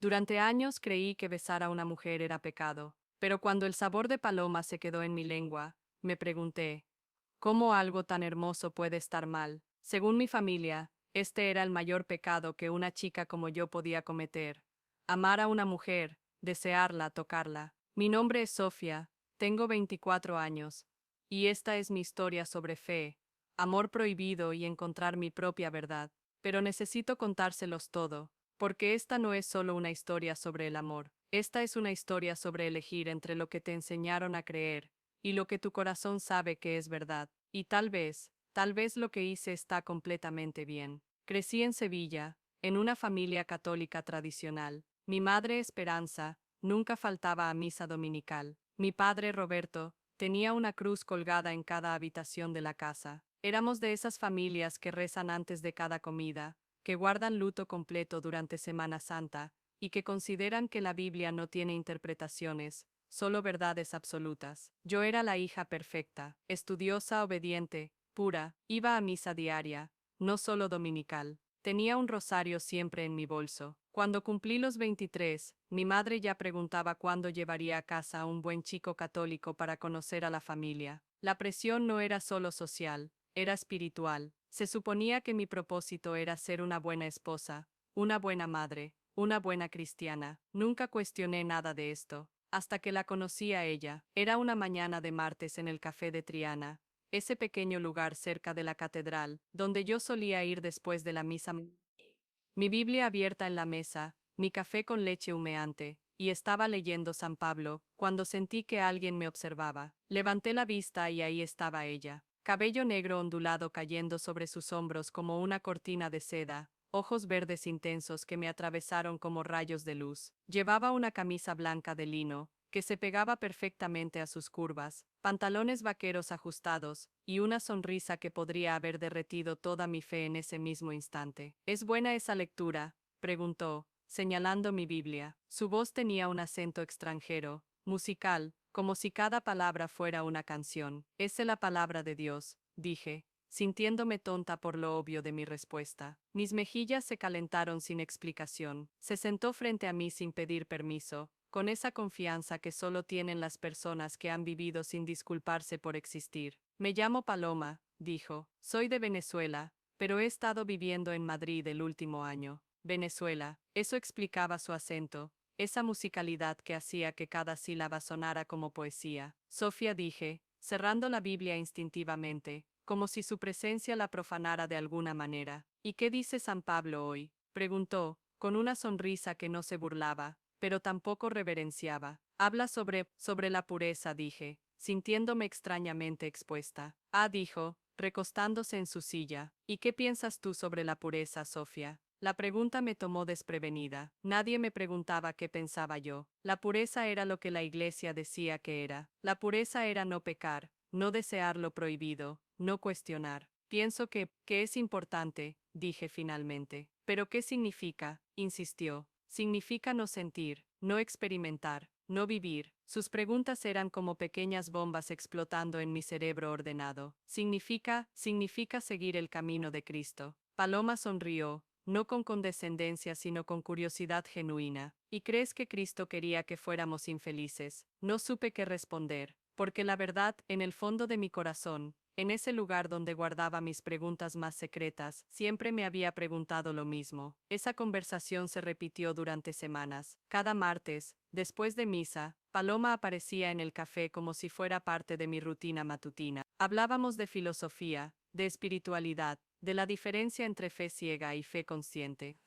Durante años creí que besar a una mujer era pecado, pero cuando el sabor de paloma se quedó en mi lengua, me pregunté, ¿cómo algo tan hermoso puede estar mal? Según mi familia, este era el mayor pecado que una chica como yo podía cometer. Amar a una mujer, desearla, tocarla. Mi nombre es Sofía, tengo 24 años, y esta es mi historia sobre fe, amor prohibido y encontrar mi propia verdad. Pero necesito contárselos todo, porque esta no es solo una historia sobre el amor, esta es una historia sobre elegir entre lo que te enseñaron a creer y lo que tu corazón sabe que es verdad. Y tal vez lo que hice está completamente bien. Crecí en Sevilla, en una familia católica tradicional. Mi madre Esperanza nunca faltaba a misa dominical. Mi padre Roberto tenía una cruz colgada en cada habitación de la casa. Éramos de esas familias que rezan antes de cada comida, que guardan luto completo durante Semana Santa, y que consideran que la Biblia no tiene interpretaciones, solo verdades absolutas. Yo era la hija perfecta, estudiosa, obediente, pura, iba a misa diaria, no solo dominical. Tenía un rosario siempre en mi bolso. Cuando cumplí los 23, mi madre ya preguntaba cuándo llevaría a casa a un buen chico católico para conocer a la familia. La presión no era solo social, era espiritual. Se suponía que mi propósito era ser una buena esposa, una buena madre, una buena cristiana. Nunca cuestioné nada de esto, hasta que la conocí a ella. Era una mañana de martes en el café de Triana, ese pequeño lugar cerca de la catedral, donde yo solía ir después de la misa. Mi Biblia abierta en la mesa, mi café con leche humeante, y estaba leyendo San Pablo, cuando sentí que alguien me observaba. Levanté la vista y ahí estaba ella. Cabello negro ondulado cayendo sobre sus hombros como una cortina de seda, ojos verdes intensos que me atravesaron como rayos de luz. Llevaba una camisa blanca de lino, que se pegaba perfectamente a sus curvas, pantalones vaqueros ajustados, y una sonrisa que podría haber derretido toda mi fe en ese mismo instante. ¿Es buena esa lectura?, preguntó, señalando mi Biblia. Su voz tenía un acento extranjero, musical, como si cada palabra fuera una canción. «Es la palabra de Dios», dije, sintiéndome tonta por lo obvio de mi respuesta. Mis mejillas se calentaron sin explicación. Se sentó frente a mí sin pedir permiso, con esa confianza que solo tienen las personas que han vivido sin disculparse por existir. «Me llamo Paloma», dijo. «Soy de Venezuela, pero he estado viviendo en Madrid el último año». Venezuela, eso explicaba su acento, esa musicalidad que hacía que cada sílaba sonara como poesía. «Sofía», dije, cerrando la Biblia instintivamente, como si su presencia la profanara de alguna manera. «¿Y qué dice San Pablo hoy?», preguntó, con una sonrisa que no se burlaba, pero tampoco reverenciaba. «Habla sobre la pureza», dije, sintiéndome extrañamente expuesta. «Ah», dijo, recostándose en su silla. «¿Y qué piensas tú sobre la pureza, Sofía?». La pregunta me tomó desprevenida. Nadie me preguntaba qué pensaba yo. La pureza era lo que la Iglesia decía que era. La pureza era no pecar, no desear lo prohibido, no cuestionar. «Pienso que es importante», dije finalmente. «¿Pero qué significa?», insistió. «Significa no sentir, no experimentar, no vivir». Sus preguntas eran como pequeñas bombas explotando en mi cerebro ordenado. Significa seguir el camino de Cristo». Paloma sonrió, no con condescendencia sino con curiosidad genuina. «¿Y crees que Cristo quería que fuéramos infelices?». No supe qué responder, porque la verdad, en el fondo de mi corazón, en ese lugar donde guardaba mis preguntas más secretas, siempre me había preguntado lo mismo. Esa conversación se repitió durante semanas. Cada martes, después de misa, Paloma aparecía en el café como si fuera parte de mi rutina matutina. Hablábamos de filosofía, de espiritualidad, de la diferencia entre fe ciega y fe consciente.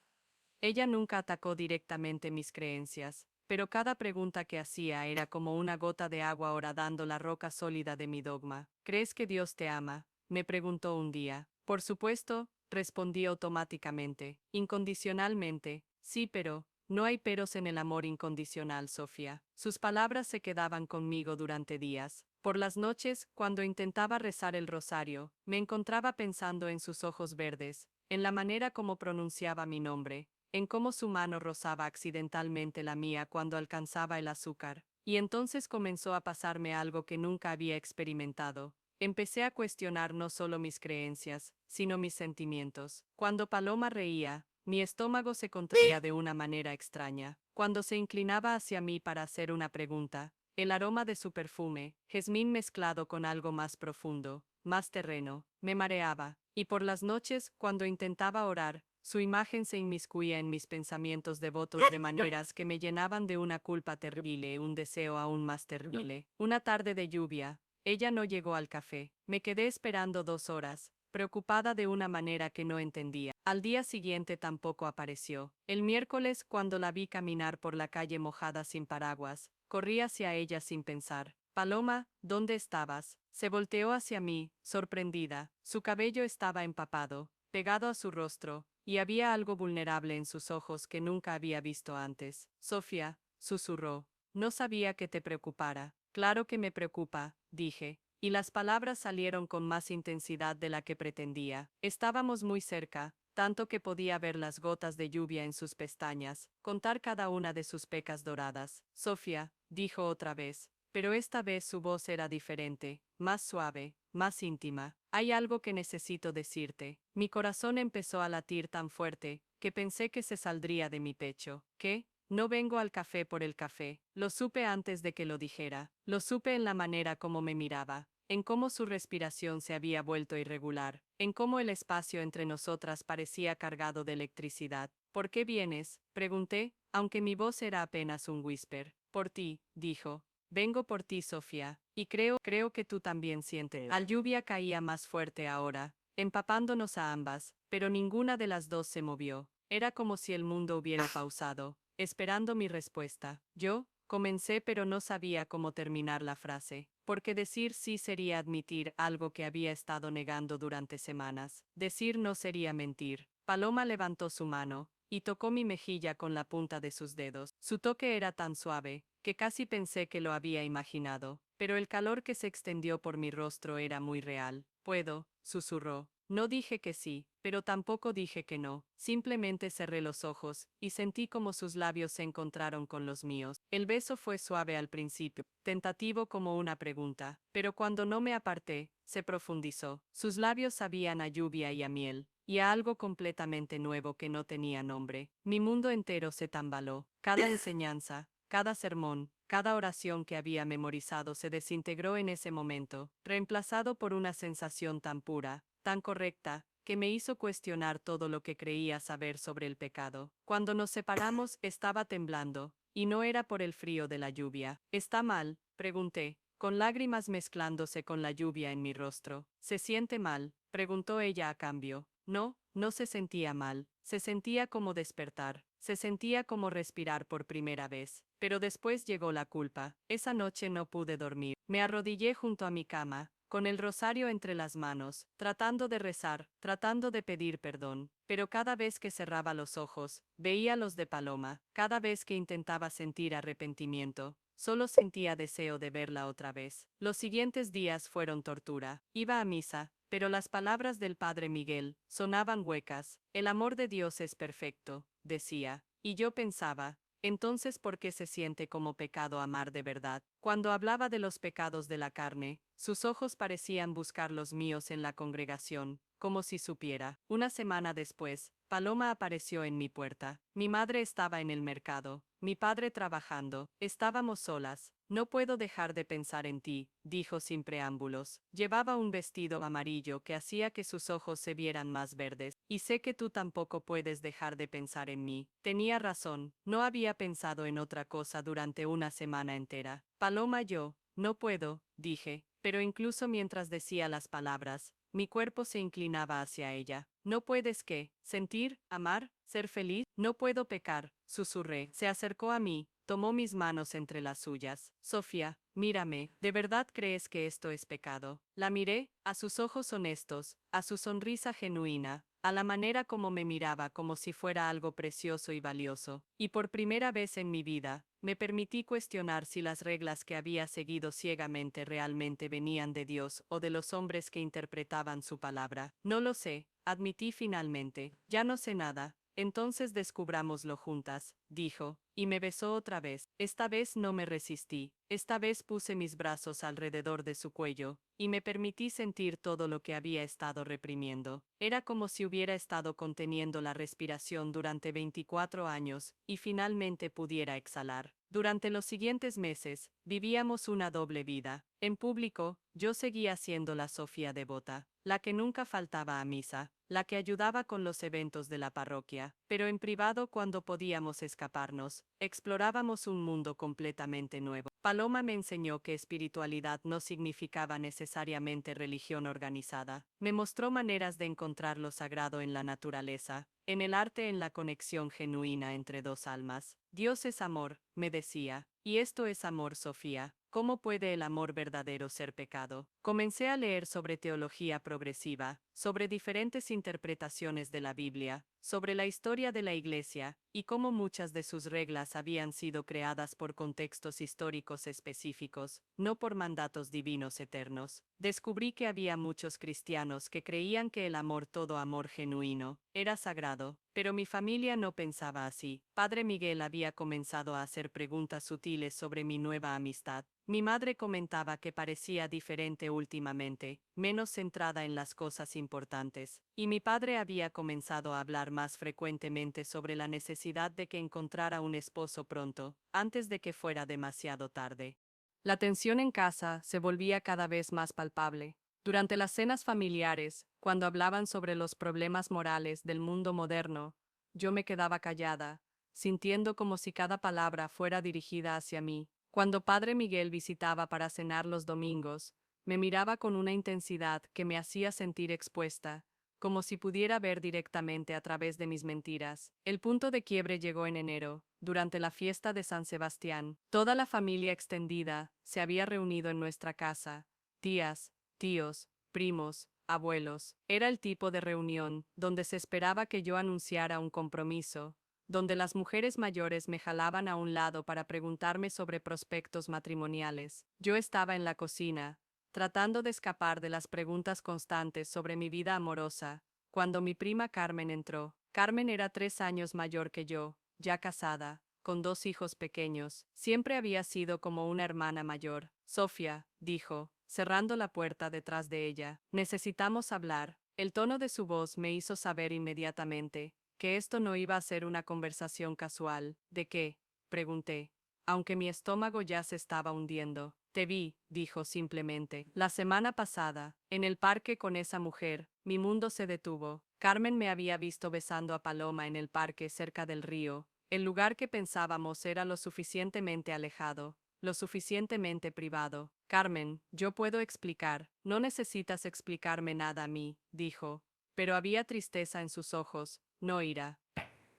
Ella nunca atacó directamente mis creencias, pero cada pregunta que hacía era como una gota de agua horadando la roca sólida de mi dogma. «¿Crees que Dios te ama?», me preguntó un día. «Por supuesto», respondí automáticamente. «Incondicionalmente, sí, pero no hay peros en el amor incondicional, Sofía». Sus palabras se quedaban conmigo durante días. Por las noches, cuando intentaba rezar el rosario, me encontraba pensando en sus ojos verdes, en la manera como pronunciaba mi nombre, en cómo su mano rozaba accidentalmente la mía cuando alcanzaba el azúcar. Y entonces comenzó a pasarme algo que nunca había experimentado. Empecé a cuestionar no solo mis creencias, sino mis sentimientos. Cuando Paloma reía, Mi estómago se contraía de una manera extraña. Cuando se inclinaba hacia mí para hacer una pregunta, el aroma de su perfume, jazmín mezclado con algo más profundo, más terreno, me mareaba, y por las noches, cuando intentaba orar, su imagen se inmiscuía en mis pensamientos devotos de maneras que me llenaban de una culpa terrible y un deseo aún más terrible. Una tarde de lluvia, ella no llegó al café. Me quedé esperando 2 horas, preocupada de una manera que no entendía. Al día siguiente tampoco apareció. El miércoles, cuando la vi caminar por la calle mojada sin paraguas, corrí hacia ella sin pensar. Paloma, ¿dónde estabas? Se volteó hacia mí, sorprendida. Su cabello estaba empapado, pegado a su rostro, y había algo vulnerable en sus ojos que nunca había visto antes. Sofía, susurró. No sabía que te preocupara. Claro que me preocupa, dije, y las palabras salieron con más intensidad de la que pretendía. Estábamos muy cerca, tanto que podía ver las gotas de lluvia en sus pestañas, contar cada una de sus pecas doradas. Sofía, dijo otra vez, pero esta vez su voz era diferente, más suave, más íntima. Hay algo que necesito decirte. Mi corazón empezó a latir tan fuerte, que pensé que se saldría de mi pecho. ¿Qué? No vengo al café por el café. Lo supe antes de que lo dijera. Lo supe en la manera como me miraba, en cómo su respiración se había vuelto irregular, en cómo el espacio entre nosotras parecía cargado de electricidad. ¿Por qué vienes?, pregunté, aunque mi voz era apenas un whisper. Por ti, dijo. Vengo por ti, Sofía, y creo que tú también sientes. La lluvia caía más fuerte ahora, empapándonos a ambas, pero ninguna de las dos se movió. Era como si el mundo hubiera pausado, esperando mi respuesta. Yo comencé, pero no sabía cómo terminar la frase, porque decir sí sería admitir algo que había estado negando durante semanas. Decir no sería mentir. Paloma levantó su mano y tocó mi mejilla con la punta de sus dedos. Su toque era tan suave que casi pensé que lo había imaginado, pero el calor que se extendió por mi rostro era muy real. Puedo, susurró. No dije que sí, pero tampoco dije que no. Simplemente cerré los ojos y sentí como sus labios se encontraron con los míos. El beso fue suave al principio, tentativo como una pregunta, pero cuando no me aparté, se profundizó. Sus labios sabían a lluvia y a miel, y a algo completamente nuevo que no tenía nombre. Mi mundo entero se tambaló. Cada enseñanza, cada sermón, cada oración que había memorizado se desintegró en ese momento, reemplazado por una sensación tan pura, tan correcta, que me hizo cuestionar todo lo que creía saber sobre el pecado. Cuando nos separamos, estaba temblando, y no era por el frío de la lluvia. ¿Está mal?, pregunté, con lágrimas mezclándose con la lluvia en mi rostro. ¿Se siente mal?, preguntó ella a cambio. No, no se sentía mal, se sentía como despertar, se sentía como respirar por primera vez. Pero después llegó la culpa. Esa noche no pude dormir. Me arrodillé junto a mi cama, con el rosario entre las manos, tratando de rezar, tratando de pedir perdón. Pero cada vez que cerraba los ojos, veía los de Paloma. Cada vez que intentaba sentir arrepentimiento, solo sentía deseo de verla otra vez. Los siguientes días fueron tortura. Iba a misa, pero las palabras del padre Miguel sonaban huecas. El amor de Dios es perfecto, decía, y yo pensaba, entonces, ¿por qué se siente como pecado amar de verdad? Cuando hablaba de los pecados de la carne, sus ojos parecían buscar los míos en la congregación, como si supiera. Una semana después, Paloma apareció en mi puerta. Mi madre estaba en el mercado, mi padre trabajando. Estábamos solas. No puedo dejar de pensar en ti, dijo sin preámbulos. Llevaba un vestido amarillo que hacía que sus ojos se vieran más verdes, y sé que tú tampoco puedes dejar de pensar en mí. Tenía razón, no había pensado en otra cosa durante una semana entera. Paloma, yo, no puedo, dije, pero incluso mientras decía las palabras, mi cuerpo se inclinaba hacia ella. ¿No puedes qué? ¿Sentir? ¿Amar? ¿Ser feliz? No puedo pecar, susurré. Se acercó a mí, tomó mis manos entre las suyas. Sofía, mírame, ¿de verdad crees que esto es pecado? La miré, a sus ojos honestos, a su sonrisa genuina, a la manera como me miraba como si fuera algo precioso y valioso. Y por primera vez en mi vida, me permití cuestionar si las reglas que había seguido ciegamente realmente venían de Dios o de los hombres que interpretaban su palabra. No lo sé, admití finalmente. Ya no sé nada, Entonces descubrámoslo juntas, dijo, y me besó otra vez. Esta vez no me resistí. Esta vez puse mis brazos alrededor de su cuello, y me permití sentir todo lo que había estado reprimiendo. Era como si hubiera estado conteniendo la respiración durante 24 años, y finalmente pudiera exhalar. Durante los siguientes meses, vivíamos una doble vida. En público, yo seguía siendo la Sofía devota, la que nunca faltaba a misa, la que ayudaba con los eventos de la parroquia, pero en privado cuando podíamos escaparnos, explorábamos un mundo completamente nuevo. Paloma me enseñó que espiritualidad no significaba necesariamente religión organizada. Me mostró maneras de encontrar lo sagrado en la naturaleza, en el arte, en la conexión genuina entre dos almas. Dios es amor, me decía, y esto es amor, Sofía. ¿Cómo puede el amor verdadero ser pecado? Comencé a leer sobre teología progresiva, sobre diferentes interpretaciones de la Biblia, sobre la historia de la Iglesia, y cómo muchas de sus reglas habían sido creadas por contextos históricos específicos, no por mandatos divinos eternos. Descubrí que había muchos cristianos que creían que el amor, todo amor genuino, era sagrado, pero mi familia no pensaba así. Padre Miguel había comenzado a hacer preguntas sutiles sobre mi nueva amistad. Mi madre comentaba que parecía diferente últimamente, menos centrada en las cosas importantes, y mi padre había comenzado a hablar más frecuentemente sobre la necesidad de que encontrara un esposo pronto, antes de que fuera demasiado tarde. La tensión en casa se volvía cada vez más palpable. Durante las cenas familiares, cuando hablaban sobre los problemas morales del mundo moderno, yo me quedaba callada, sintiendo como si cada palabra fuera dirigida hacia mí. Cuando Padre Miguel visitaba para cenar los domingos, me miraba con una intensidad que me hacía sentir expuesta, como si pudiera ver directamente a través de mis mentiras. El punto de quiebre llegó en enero, durante la fiesta de San Sebastián. Toda la familia extendida se había reunido en nuestra casa, tías, tíos, primos, abuelos. Era el tipo de reunión donde se esperaba que yo anunciara un compromiso, donde las mujeres mayores me jalaban a un lado para preguntarme sobre prospectos matrimoniales. Yo estaba en la cocina, tratando de escapar de las preguntas constantes sobre mi vida amorosa, cuando mi prima Carmen entró. Carmen era 3 años mayor que yo, ya casada, con 2 hijos pequeños. Siempre había sido como una hermana mayor. Sofía, dijo, cerrando la puerta detrás de ella, necesitamos hablar. El tono de su voz me hizo saber inmediatamente que esto no iba a ser una conversación casual. ¿De qué?, pregunté, aunque mi estómago ya se estaba hundiendo. Te vi, dijo simplemente, la semana pasada, en el parque con esa mujer. Mi mundo se detuvo. Carmen me había visto besando a Paloma en el parque cerca del río. El lugar que pensábamos era lo suficientemente alejado, lo suficientemente privado. Carmen, yo puedo explicar. No necesitas explicarme nada a mí, dijo, pero había tristeza en sus ojos, no ira.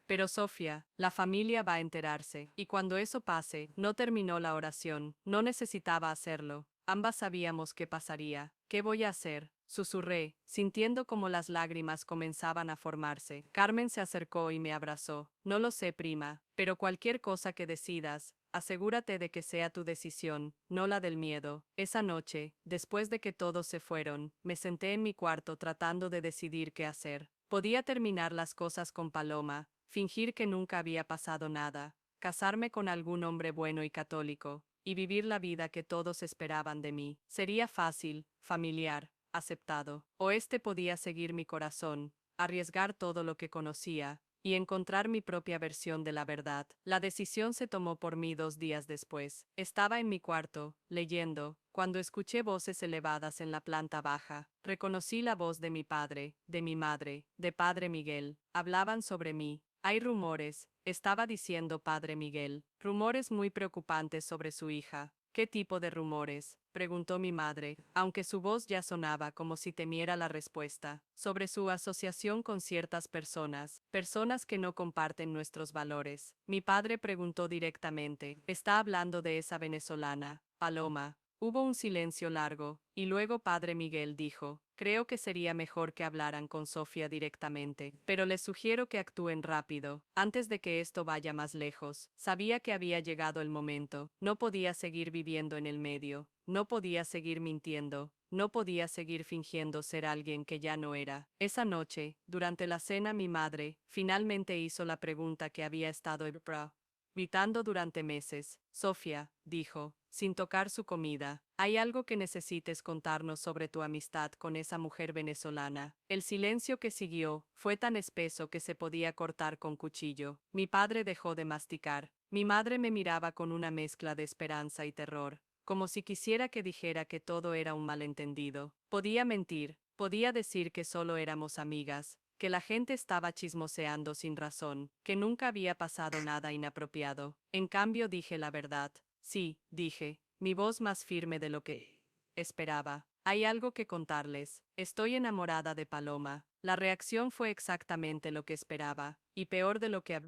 Pero Sofía, la familia va a enterarse, y cuando eso pase, no terminó la oración, no necesitaba hacerlo. Ambas sabíamos qué pasaría. ¿Qué voy a hacer?, susurré, sintiendo como las lágrimas comenzaban a formarse. Carmen se acercó y me abrazó. No lo sé, prima, pero cualquier cosa que decidas, asegúrate de que sea tu decisión, no la del miedo. Esa noche, después de que todos se fueron, me senté en mi cuarto tratando de decidir qué hacer. Podía terminar las cosas con Paloma, fingir que nunca había pasado nada, casarme con algún hombre bueno y católico, y vivir la vida que todos esperaban de mí. Sería fácil, familiar, aceptado. O podía seguir mi corazón, arriesgar todo lo que conocía, y encontrar mi propia versión de la verdad. La decisión se tomó por mí 2 días después. Estaba en mi cuarto, leyendo, cuando escuché voces elevadas en la planta baja. Reconocí la voz de mi padre, de mi madre, de Padre Miguel. Hablaban sobre mí. Hay rumores, estaba diciendo Padre Miguel, rumores muy preocupantes sobre su hija. ¿Qué tipo de rumores?, preguntó mi madre, aunque su voz ya sonaba como si temiera la respuesta. Sobre su asociación con ciertas personas, personas que no comparten nuestros valores. Mi padre preguntó directamente, ¿está hablando de esa venezolana, Paloma? Hubo un silencio largo, y luego Padre Miguel dijo, creo que sería mejor que hablaran con Sofía directamente, pero les sugiero que actúen rápido, antes de que esto vaya más lejos. Sabía que había llegado el momento, no podía seguir viviendo en el medio, no podía seguir mintiendo, no podía seguir fingiendo ser alguien que ya no era. Esa noche, durante la cena, mi madre finalmente hizo la pregunta que había estado evitando durante meses. Sofía, dijo, sin tocar su comida, ¿hay algo que necesites contarnos sobre tu amistad con esa mujer venezolana? El silencio que siguió fue tan espeso que se podía cortar con cuchillo. Mi padre dejó de masticar. Mi madre me miraba con una mezcla de esperanza y terror, como si quisiera que dijera que todo era un malentendido. Podía mentir, podía decir que solo éramos amigas, que la gente estaba chismoseando sin razón, que nunca había pasado nada inapropiado. En cambio dije la verdad. Sí, dije, mi voz más firme de lo que esperaba. Hay algo que contarles. Estoy enamorada de Paloma. La reacción fue exactamente lo que esperaba, y peor de lo que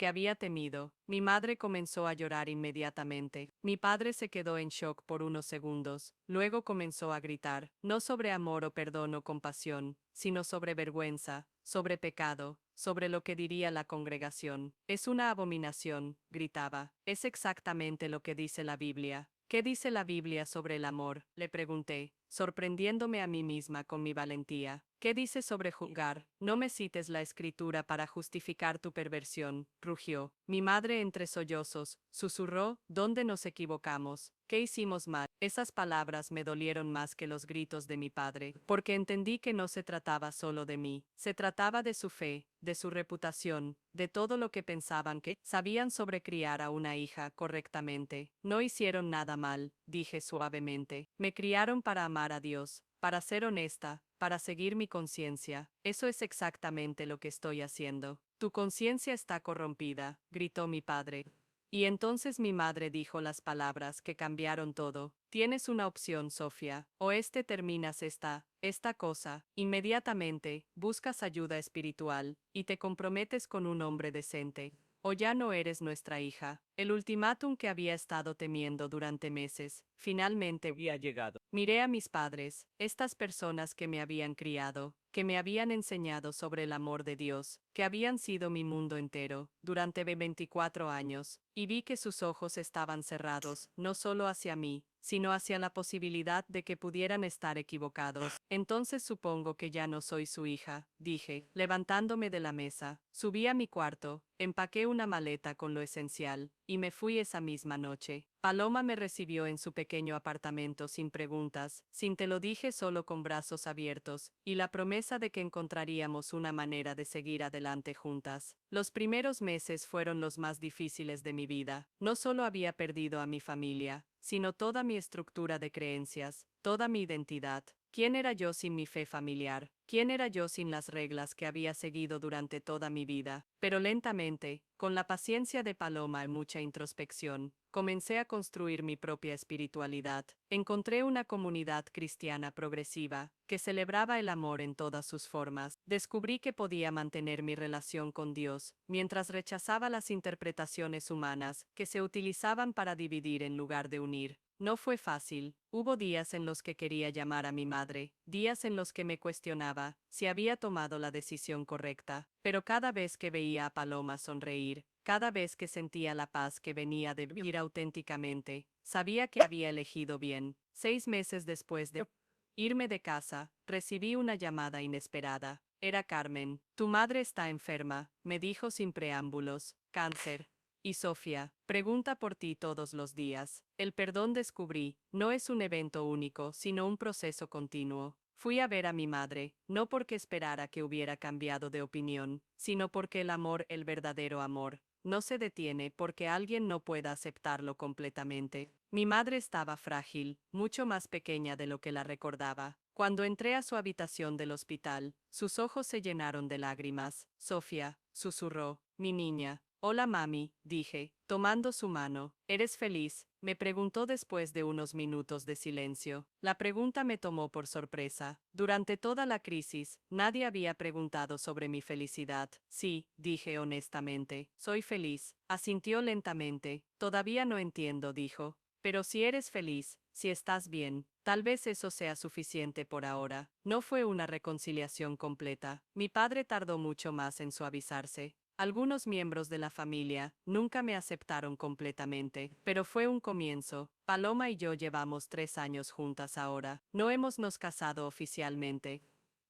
había temido. Mi madre comenzó a llorar inmediatamente. Mi padre se quedó en shock por unos segundos. Luego comenzó a gritar, no sobre amor o perdón o compasión, sino sobre vergüenza, sobre pecado, sobre lo que diría la congregación. Es una abominación, gritaba. Es exactamente lo que dice la Biblia. ¿Qué dice la Biblia sobre el amor?, le pregunté, sorprendiéndome a mí misma con mi valentía. ¿Qué dice sobre juzgar? No me cites la escritura para justificar tu perversión, rugió. Mi madre entre sollozos, susurró, ¿dónde nos equivocamos? ¿Qué hicimos mal? Esas palabras me dolieron más que los gritos de mi padre, porque entendí que no se trataba solo de mí, se trataba de su fe, de su reputación, de todo lo que pensaban que sabían sobre criar a una hija correctamente. No hicieron nada mal, dije suavemente. Me criaron para amar a Dios, para ser honesta, para seguir mi conciencia. Eso es exactamente lo que estoy haciendo. Tu conciencia está corrompida, gritó mi padre. Y entonces mi madre dijo las palabras que cambiaron todo. Tienes una opción, Sofía. O terminas esta cosa, inmediatamente, buscas ayuda espiritual, y te comprometes con un hombre decente. O ya no eres nuestra hija. El ultimátum que había estado temiendo durante meses, finalmente había llegado. Miré a mis padres, estas personas que me habían criado, que me habían enseñado sobre el amor de Dios, que habían sido mi mundo entero, durante 24 años, y vi que sus ojos estaban cerrados, no solo hacia mí, sino hacia la posibilidad de que pudieran estar equivocados. Entonces supongo que ya no soy su hija, dije, levantándome de la mesa. Subí a mi cuarto, empaqué una maleta con lo esencial, y me fui esa misma noche. Paloma me recibió en su pequeño apartamento sin preguntas, sin te lo dije, solo con brazos abiertos, y la promesa de que encontraríamos una manera de seguir adelante juntas. Los primeros meses fueron los más difíciles de mi vida. No solo había perdido a mi familia, sino toda mi estructura de creencias, toda mi identidad. ¿Quién era yo sin mi fe familiar? ¿Quién era yo sin las reglas que había seguido durante toda mi vida? Pero lentamente, con la paciencia de Paloma y mucha introspección, comencé a construir mi propia espiritualidad. Encontré una comunidad cristiana progresiva, que celebraba el amor en todas sus formas. Descubrí que podía mantener mi relación con Dios, mientras rechazaba las interpretaciones humanas, que se utilizaban para dividir en lugar de unir. No fue fácil. Hubo días en los que quería llamar a mi madre, días en los que me cuestionaba si había tomado la decisión correcta, pero cada vez que veía a Paloma sonreír, cada vez que sentía la paz que venía de vivir auténticamente, sabía que había elegido bien. 6 meses después de irme de casa, recibí una llamada inesperada. Era Carmen. Tu madre está enferma, me dijo sin preámbulos. Cáncer. Y Sofía, pregunta por ti todos los días. El perdón, descubrí, no es un evento único, sino un proceso continuo. Fui a ver a mi madre, no porque esperara que hubiera cambiado de opinión, sino porque el amor, el verdadero amor, no se detiene porque alguien no pueda aceptarlo completamente. Mi madre estaba frágil, mucho más pequeña de lo que la recordaba. Cuando entré a su habitación del hospital, sus ojos se llenaron de lágrimas. Sofía, susurró, mi niña. Hola mami, dije, tomando su mano. ¿Eres feliz?, me preguntó después de unos minutos de silencio. La pregunta me tomó por sorpresa. Durante toda la crisis, nadie había preguntado sobre mi felicidad. Sí, dije honestamente, soy feliz. Asintió lentamente. Todavía no entiendo, dijo. Pero si eres feliz, si estás bien, tal vez eso sea suficiente por ahora. No fue una reconciliación completa. Mi padre tardó mucho más en suavizarse. Algunos miembros de la familia nunca me aceptaron completamente, pero fue un comienzo. Paloma y yo llevamos 3 años juntas ahora. No hemos nos casado oficialmente.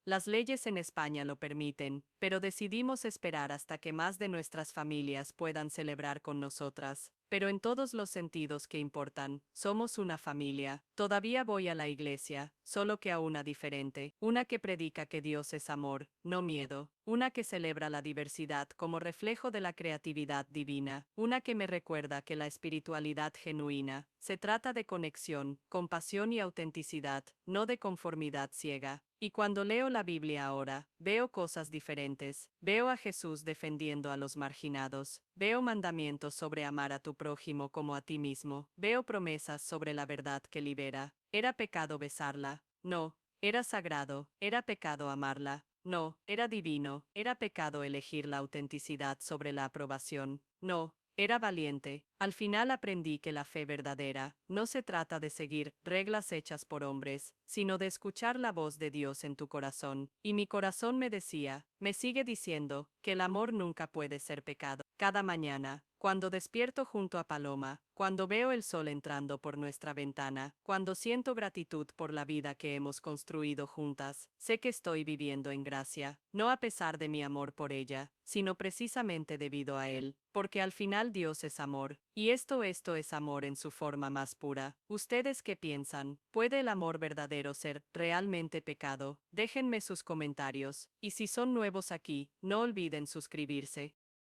Las leyes en España lo permiten, pero decidimos esperar hasta que más de nuestras familias puedan celebrar con nosotras. Pero en todos los sentidos que importan, somos una familia. Todavía voy a la iglesia, solo que a una diferente, una que predica que Dios es amor, no miedo, una que celebra la diversidad como reflejo de la creatividad divina, una que me recuerda que la espiritualidad genuina se trata de conexión, compasión y autenticidad, no de conformidad ciega. Y cuando leo la Biblia ahora, veo cosas diferentes. Veo a Jesús defendiendo a los marginados. Veo mandamientos sobre amar a tu prójimo como a ti mismo. Veo promesas sobre la verdad que libera. ¿Era pecado besarla? No. ¿Era sagrado? ¿Era pecado amarla? No. ¿Era divino? ¿Era pecado elegir la autenticidad sobre la aprobación? No. Era valiente. Al final aprendí que la fe verdadera no se trata de seguir reglas hechas por hombres, sino de escuchar la voz de Dios en tu corazón. Y mi corazón me decía, me sigue diciendo, que el amor nunca puede ser pecado. Cada mañana, cuando despierto junto a Paloma, cuando veo el sol entrando por nuestra ventana, cuando siento gratitud por la vida que hemos construido juntas, sé que estoy viviendo en gracia, no a pesar de mi amor por ella, sino precisamente debido a él, porque al final Dios es amor, y esto es amor en su forma más pura. ¿Ustedes qué piensan? ¿Puede el amor verdadero ser realmente pecado? Déjenme sus comentarios, y si son nuevos aquí, no olviden suscribirse.